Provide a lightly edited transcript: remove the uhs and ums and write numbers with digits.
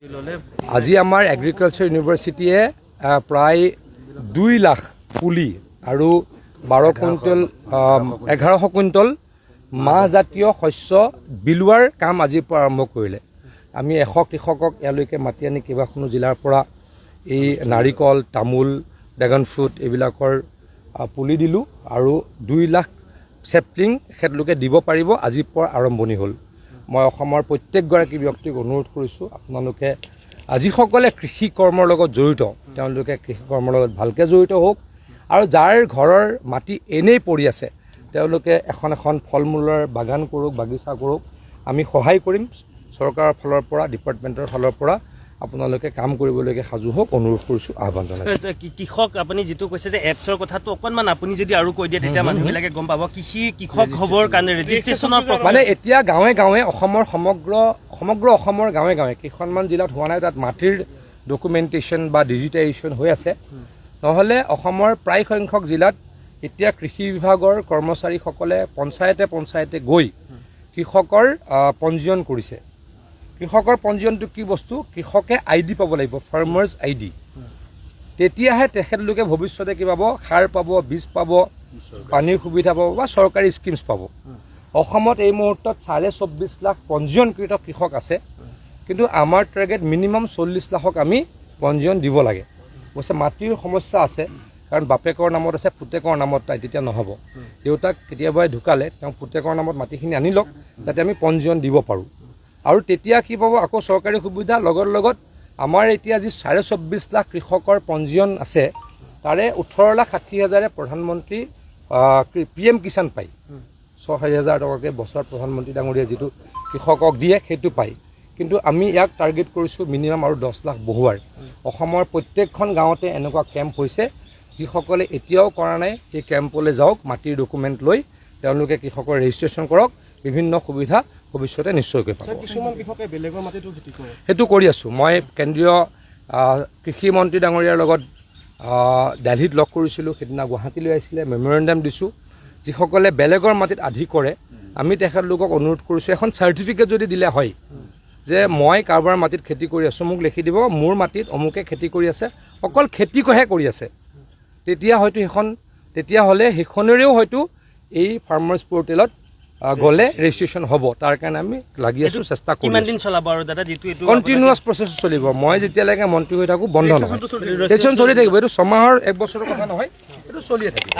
আজি আমাৰ এগ্ৰিকালচাৰ ইউনিভাৰ্চিটিয়ে প্ৰায় 2 লাখ পুলি আৰু 12 কুইণ্টল 1100 কুইণ্টল মাহজাতীয় শস্য বিলোৱাৰ কাম আজিৰ পৰা আৰম্ভ কৰিলে। আমি 100 কৃষকক ইয়ালৈকে মাতি আনি কেইবাখনো জিলাৰ পৰা এই নাৰিকল, তামোল, ড্ৰেগন ফ্ৰুট এইবিলাকৰ পুলি দিলোঁ আৰু 2 লাখ চেপলিং এখেতলোকে দিব পাৰিব। আজিৰ পৰা আৰম্ভণি হ'ল। মই অসমৰ প্ৰত্যেকগৰাকী ব্যক্তিক অনুৰোধ কৰিছোঁ, আপোনালোকে যিসকলে কৃষি কৰ্মৰ লগত জড়িত তেওঁলোকে কৃষি কৰ্মৰ লগত ভালকৈ জড়িত হওক আৰু যাৰ ঘৰৰ মাটি এনেই পৰি আছে তেওঁলোকে এখন ফল মূলৰ বাগান কৰক, বাগিচা কৰক। আমি সহায় কৰিম। চৰকাৰৰ ফালৰ পৰা, ডিপাৰ্টমেণ্টৰ ফালৰ পৰা আপোনালোকে কাম কৰিবলৈকে সাজু হওক, অনুৰোধ কৰিছোঁ, আহ্বান জনাইছোঁ। কৃষক আপুনি যিটো কৈছে যে এপছৰ কথাটো অকণমান আপুনি যদি আৰু কৈ দিয়ে তেতিয়া মানুহবিলাকে গম পাব কৃষক হ'বৰ কাৰণে ৰেজিষ্ট্ৰেশ্যনৰ মানে এতিয়া গাঁৱে গাঁৱে সমগ্ৰ অসমৰ গাঁৱে গাঁৱে কেইখনমান জিলাত হোৱা নাই, তাত মাটিৰ ডকুমেণ্টেশ্যন বা ডিজিটাইজেশ্যন হৈ আছে। নহ'লে অসমৰ প্ৰায় সংখ্যক জিলাত এতিয়া কৃষি বিভাগৰ কৰ্মচাৰীসকলে পঞ্চায়তে গৈ কৃষকৰ পঞ্জীয়ন কৰিছে। কৃষকৰ পঞ্জীয়নটো কি বস্তু? কৃষকে ID পাব লাগিব, ফাৰ্মাৰ্ছ ID। তেতিয়াহে তেখেতলোকে ভৱিষ্যতে কি পাব? সাৰ পাব, বীজ পাব, পানীৰ সুবিধা পাব বা চৰকাৰী স্কিমছ পাব। অসমত এই মুহূৰ্তত 24.5 লাখ পঞ্জীয়নকৃত কৃষক আছে, কিন্তু আমাৰ টাৰ্গেট মিনিমাম 40 লাখক আমি পঞ্জীয়ন দিব লাগে। অৱশ্যে মাটিৰ সমস্যা আছে, কাৰণ বাপেকৰ নামত আছে, পুতেকৰ নামত নাই, তেতিয়া নহ'ব। দেউতাক কেতিয়াবাই ঢুকালে, তেওঁ পুতেকৰ নামত মাটিখিনি আনি লওক, যাতে আমি পঞ্জীয়ন দিব পাৰোঁ। আৰু তেতিয়া কি পাব? আকৌ চৰকাৰী সুবিধা লগত আমাৰ এতিয়া যি 24.5 লাখ কৃষকৰ পঞ্জীয়ন আছে, তাৰে 18,60,000 প্ৰধানমন্ত্ৰী PM কিষাণ পায়। 6,000 টকাকৈ বছৰ প্ৰধানমন্ত্ৰী ডাঙৰীয়া যিটো কৃষকক দিয়ে সেইটো পায়। কিন্তু আমি ইয়াক টাৰ্গেট কৰিছোঁ মিনিমাম আৰু 10 লাখ বহুৱাৰ। অসমৰ প্ৰত্যেকখন গাঁৱতে এনেকুৱা কেম্প হৈছে। যিসকলে এতিয়াও কৰা নাই এই কেম্পলৈ যাওক, মাটিৰ ডকুমেণ্ট লৈ তেওঁলোকে কৃষকৰ ৰেজিষ্ট্ৰেশ্যন কৰক। বিভিন্ন সুবিধা ভৱিষ্যতে নিশ্চয়কৈ পাব। কিছুমান কৃষকে বেলেগৰ মাটিতো খেতি কৰে, সেইটো কৰি আছোঁ। মই কেন্দ্ৰীয় কৃষি মন্ত্ৰী ডাঙৰীয়াৰ লগত দিল্লীত লগ কৰিছিলোঁ, সেইদিনা গুৱাহাটীলৈ আহিছিলে, মেমৰেণ্ডাম দিছোঁ। যিসকলে বেলেগৰ মাটিত আধি কৰে আমি তেখেতলোকক অনুৰোধ কৰিছোঁ, এখন চাৰ্টিফিকেট যদি দিলে হয় যে মই কাৰোবাৰ মাটিত খেতি কৰি আছোঁ, মোক লিখি দিব মোৰ মাটিত অমুকে খেতি কৰি আছে, অকল খেতিকহে কৰি আছে, তেতিয়াহ'লে সেইখনেৰেও হয়তো এই ফাৰ্মাৰ্ছ পৰ্টেলত গ'লে ৰেজিষ্ট্ৰেশ্যন হ'ব। তাৰ কাৰণে আমি লাগি আছোঁ, চেষ্টা কৰি আছোঁ। কণ্টিনিউৱাছ প্ৰচেছ চলিব। মই যেতিয়ালৈকে মন্ত্ৰী হৈ থাকোঁ বন্ধ নহয়, টেনশ্যন চলি থাকিব। এইটো 6 মাহৰ 1 বছৰৰ কথা নহয়, এইটো চলিয়ে থাকিব।